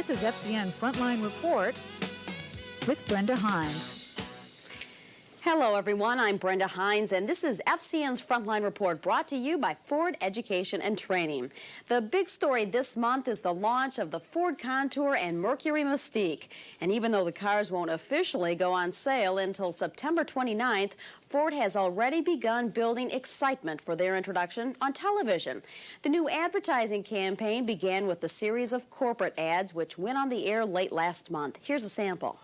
This is FCN Frontline Report with Brenda Hines. Hello, everyone. I'm Brenda Hines, and this is FCN's Frontline Report, brought to you by Ford Education and Training. The big story this month is the launch of the Ford Contour and Mercury Mystique. And even though the cars won't officially go on sale until September 29th, Ford has already begun building excitement for their introduction on television. The new advertising campaign began with a series of corporate ads, which went on the air late last month. Here's a sample.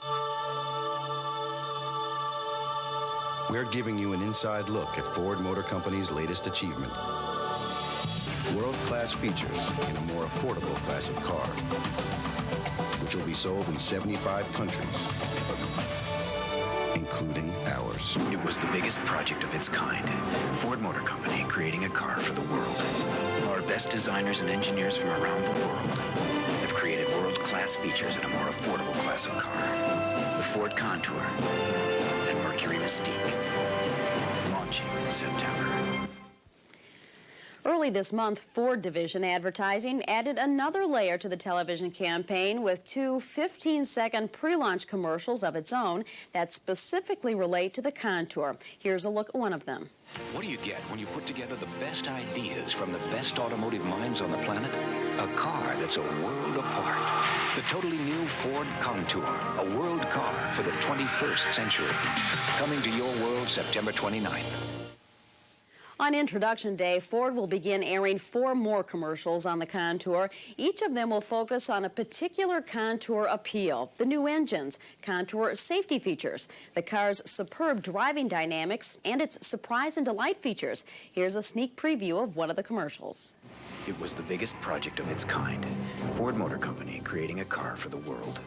We're giving you an inside look at Ford Motor Company's latest achievement. World-class features in a more affordable class of car, which will be sold in 75 countries, including ours. It was the biggest project of its kind. Ford Motor Company creating a car for the world. Our best designers and engineers from around the world have created world-class features in a more affordable class of car. The Ford Contour and Mercury Mystique, launching in September. Early this month, Ford Division Advertising added another layer to the television campaign with two 15-second pre-launch commercials of its own that specifically relate to the Contour. Here's a look at one of them. What do you get when you put together the best ideas from the best automotive minds on the planet? A car that's a world apart. The totally new Ford Contour, a world car for the 21st century. Coming to your world September 29th. On Introduction Day, Ford will begin airing 4 more commercials on the Contour. Each of them will focus on a particular Contour appeal: the new engines, Contour safety features, the car's superb driving dynamics, and its surprise and delight features. Here's a sneak preview of one of the commercials. It was the biggest project of its kind. Ford Motor Company creating a car for the world.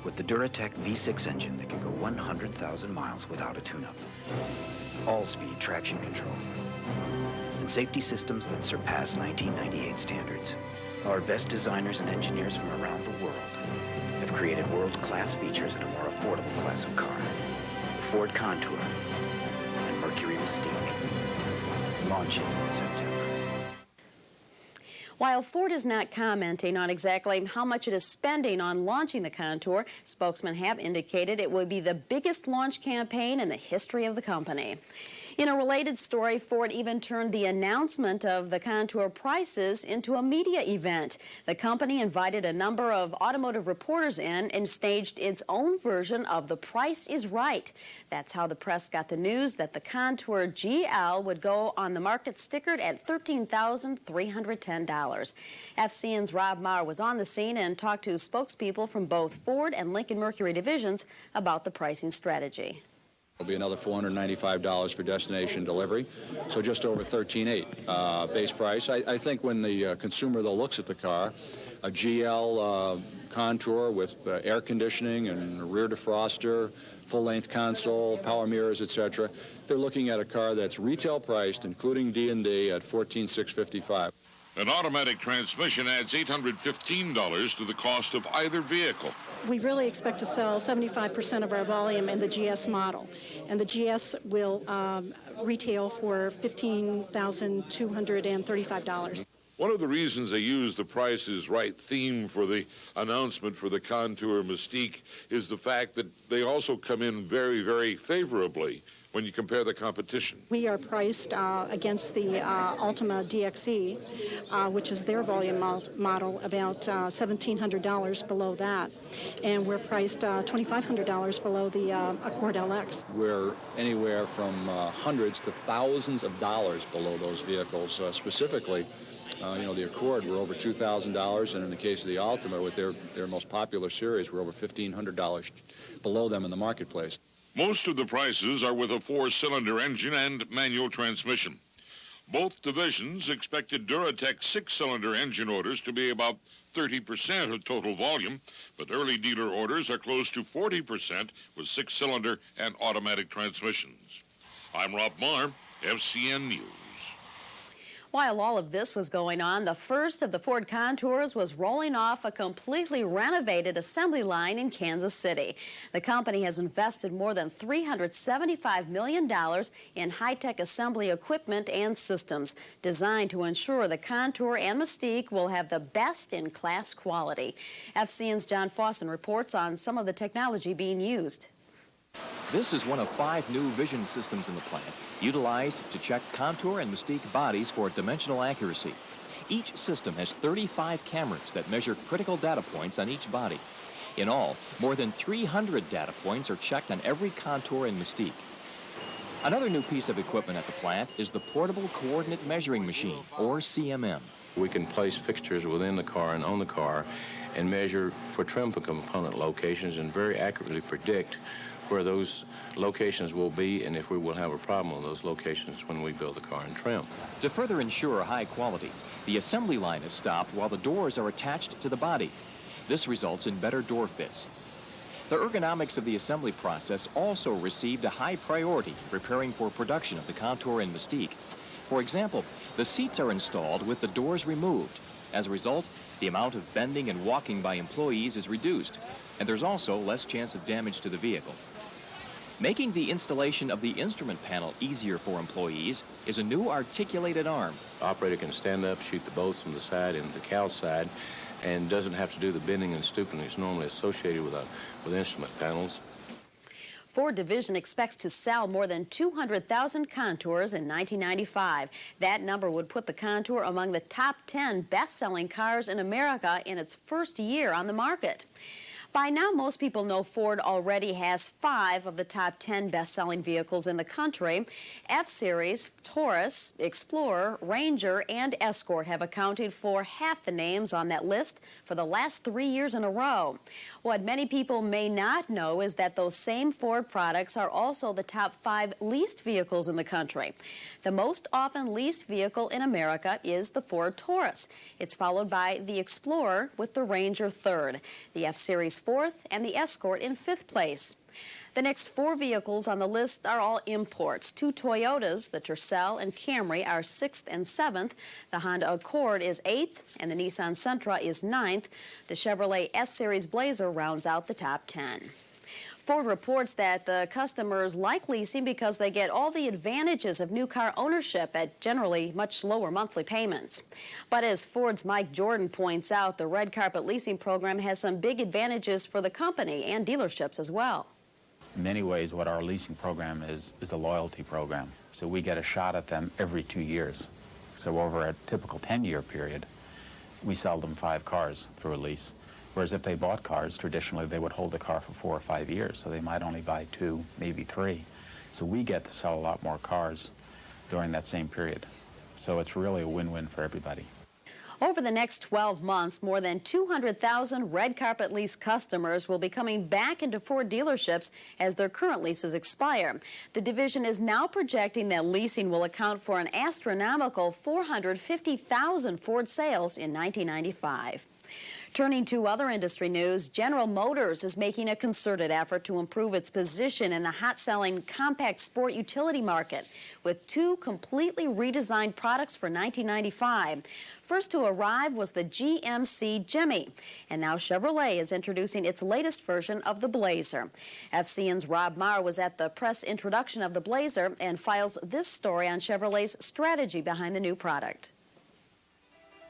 With the Duratec V6 engine that can go 100,000 miles without a tune-up. All-speed traction control, and safety systems that surpass 1998 standards. Our best designers and engineers from around the world have created world-class features in a more affordable class of car. The Ford Contour and Mercury Mystique, launching in September. While Ford is not commenting on exactly how much it is spending on launching the Contour, spokesmen have indicated it will be the biggest launch campaign in the history of the company. In a related story, Ford even turned the announcement of the Contour prices into a media event. The company invited a number of automotive reporters in and staged its own version of The Price is Right. That's how the press got the news that the Contour GL would go on the market stickered at $13,310. FCN's Rob Maher was on the scene and talked to spokespeople from both Ford and Lincoln Mercury divisions about the pricing strategy. It'll be another $495 for destination delivery, so just over $13,800 base price. I think when the consumer, though, looks at the car, a GL Contour with air conditioning and a rear defroster, full-length console, power mirrors, etc., they're looking at a car that's retail priced, including D&D, at $14,655. An automatic transmission adds $815 to the cost of either vehicle. We really expect to sell 75% of our volume in the GS model, and the GS will retail for $15,235. One of the reasons they use the Price is Right theme for the announcement for the Contour Mystique is the fact that they also come in very, very favorably when you compare the competition. We are priced against the Altima DXE, which is their volume model, about $1,700 below that. And we're priced $2,500 below the Accord LX. We're anywhere from hundreds to thousands of dollars below those vehicles. Specifically, the Accord, we're over $2,000, and in the case of the Altima, with their most popular series, we're over $1,500 below them in the marketplace. Most of the prices are with a 4-cylinder engine and manual transmission. Both divisions expected Duratec 6-cylinder engine orders to be about 30% of total volume, but early dealer orders are close to 40% with 6-cylinder and automatic transmissions. I'm Rob Maher, FCN News. While all of this was going on, the first of the Ford Contours was rolling off a completely renovated assembly line in Kansas City. The company has invested more than $375 million in high-tech assembly equipment and systems designed to ensure the Contour and Mystique will have the best-in-class quality. FCN's John Fawson reports on some of the technology being used. This is one of 5 new vision systems in the plant, utilized to check Contour and Mystique bodies for dimensional accuracy. Each system has 35 cameras that measure critical data points on each body. In all, more than 300 data points are checked on every Contour and Mystique. Another new piece of equipment at the plant is the Portable Coordinate Measuring Machine, or CMM. We can place fixtures within the car and on the car and measure for trim component locations and very accurately predict where those locations will be and if we will have a problem with those locations when we build the car and trim. To further ensure high quality, the assembly line is stopped while the doors are attached to the body. This results in better door fits. The ergonomics of the assembly process also received a high priority preparing for production of the Contour and Mystique. For example, the seats are installed with the doors removed. As a result, the amount of bending and walking by employees is reduced, and there's also less chance of damage to the vehicle. Making the installation of the instrument panel easier for employees is a new articulated arm. The operator can stand up, shoot the bolts from the side and the cowl side, and doesn't have to do the bending and stooping that's normally associated with instrument panels. Ford Division expects to sell more than 200,000 Contours in 1995. That number would put the Contour among the top 10 best-selling cars in America in its first year on the market. By now, most people know Ford already has 5 of the top 10 best-selling vehicles in the country. F-Series, Taurus, Explorer, Ranger, and Escort have accounted for half the names on that list for the last 3 years in a row. What many people may not know is that those same Ford products are also the top 5 leased vehicles in the country. The most often leased vehicle in America is the Ford Taurus. It's followed by the Explorer with the Ranger third, the F-Series 4th, and the Escort in 5th place. The next 4 vehicles on the list are all imports. 2 Toyotas, the Tercel and Camry, are 6th and 7th. The Honda Accord is 8th, and the Nissan Sentra is 9th. The Chevrolet S-Series Blazer rounds out the top 10. Ford reports that the customers like leasing because they get all the advantages of new car ownership at generally much lower monthly payments. But as Ford's Mike Jordan points out, the red carpet leasing program has some big advantages for the company and dealerships as well. In many ways, what our leasing program is a loyalty program. So we get a shot at them every 2 years. So over a typical 10-year period, we sell them 5 cars through a lease. Whereas if they bought cars, traditionally they would hold the car for 4 or 5 years, so they might only buy 2, maybe 3. So we get to sell a lot more cars during that same period. So it's really a win-win for everybody. Over the next 12 months, more than 200,000 red carpet lease customers will be coming back into Ford dealerships as their current leases expire. The division is now projecting that leasing will account for an astronomical 450,000 Ford sales in 1995. Turning to other industry news, General Motors is making a concerted effort to improve its position in the hot-selling compact sport utility market with 2 completely redesigned products for 1995. First to arrive was the GMC Jimmy, and now Chevrolet is introducing its latest version of the Blazer. FCN's Rob Marr was at the press introduction of the Blazer and files this story on Chevrolet's strategy behind the new product.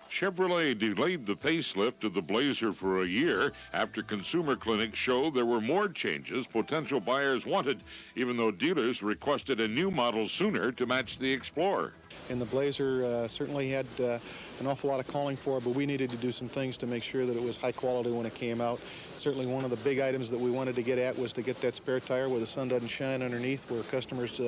Chevrolet delayed the facelift of the Blazer for a year after consumer clinics showed there were more changes potential buyers wanted, even though dealers requested a new model sooner to match the Explorer. And the Blazer certainly had an awful lot of calling for it, but we needed to do some things to make sure that it was high quality when it came out. Certainly one of the big items that we wanted to get at was to get that spare tire where the sun doesn't shine underneath, where customers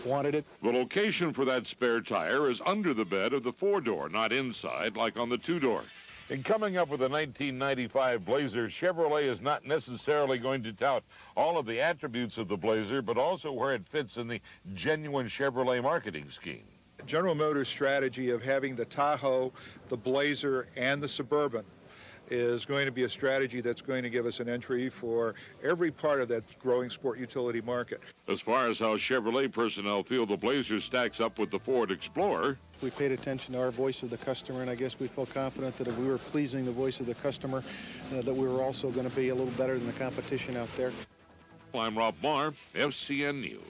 wanted it. The location for that spare tire is under the bed of the 4-door, not inside like on the 2-door. In coming up with the 1995 Blazer, Chevrolet is not necessarily going to tout all of the attributes of the Blazer, but also where it fits in the genuine Chevrolet marketing scheme. General Motors' strategy of having the Tahoe, the Blazer, and the Suburban is going to be a strategy that's going to give us an entry for every part of that growing sport utility market. As far as how Chevrolet personnel feel the Blazer stacks up with the Ford Explorer, we paid attention to our voice of the customer, and I guess we felt confident that if we were pleasing the voice of the customer, that we were also going to be a little better than the competition out there. I'm Rob Marr, FCN News.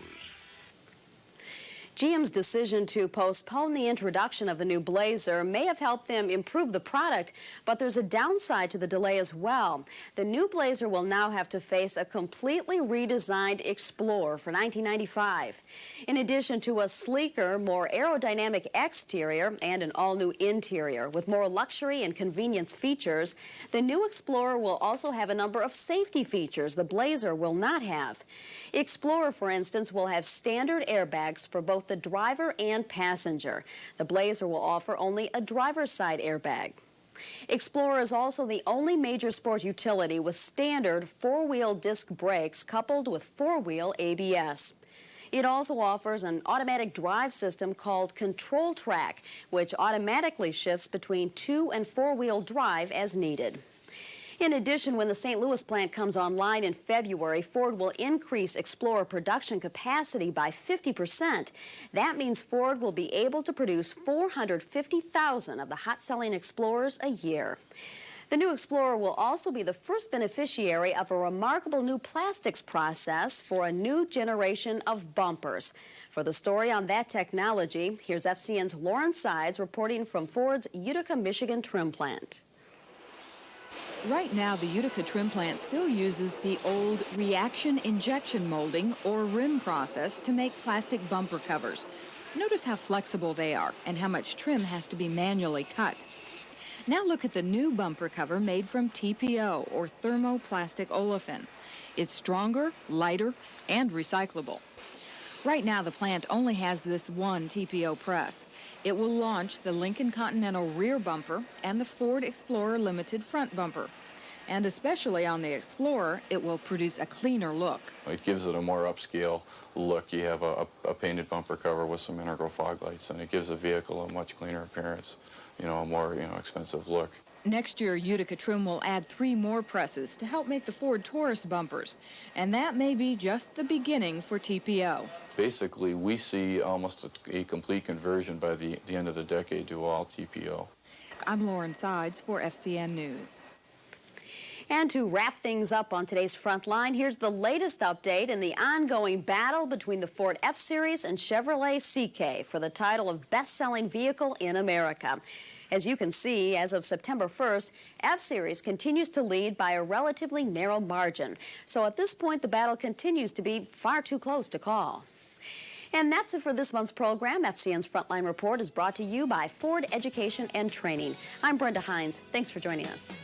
GM's decision to postpone the introduction of the new Blazer may have helped them improve the product, but there's a downside to the delay as well. The new Blazer will now have to face a completely redesigned Explorer for $1995. In addition to a sleeker, more aerodynamic exterior and an all-new interior with more luxury and convenience features, the new Explorer will also have a number of safety features the Blazer will not have. Explorer, for instance, will have standard airbags for both the driver and passenger. The Blazer will offer only a driver's side airbag. Explorer is also the only major sport utility with standard four-wheel disc brakes coupled with four-wheel ABS. It also offers an automatic drive system called Control Track, which automatically shifts between two- and four-wheel drive as needed. In addition, when the St. Louis plant comes online in February, Ford will increase Explorer production capacity by 50%. That means Ford will be able to produce 450,000 of the hot-selling Explorers a year. The new Explorer will also be the first beneficiary of a remarkable new plastics process for a new generation of bumpers. For the story on that technology, here's FCN's Lauren Sides reporting from Ford's Utica, Michigan trim plant. Right now, the Utica trim plant still uses the old reaction injection molding or RIM process to make plastic bumper covers. Notice how flexible they are and how much trim has to be manually cut. Now look at the new bumper cover made from TPO or thermoplastic olefin. It's stronger, lighter, and recyclable. Right now, the plant only has this one TPO press. It will launch the Lincoln Continental rear bumper and the Ford Explorer Limited front bumper. And especially on the Explorer, it will produce a cleaner look. It gives it a more upscale look. You have a painted bumper cover with some integral fog lights, and it gives the vehicle a much cleaner appearance, a more expensive look. Next year, Utica trim will add 3 more presses to help make the Ford Taurus bumpers. And that may be just the beginning for TPO. Basically, we see almost a complete conversion by the end of the decade to all TPO. I'm Lauren Sides for FCN News. And to wrap things up on today's Frontline, here's the latest update in the ongoing battle between the Ford F-Series and Chevrolet CK for the title of best-selling vehicle in America. As you can see, as of September 1st, F-Series continues to lead by a relatively narrow margin. So at this point, the battle continues to be far too close to call. And that's it for this month's program. FCN's Frontline Report is brought to you by Ford Education and Training. I'm Brenda Hines. Thanks for joining us.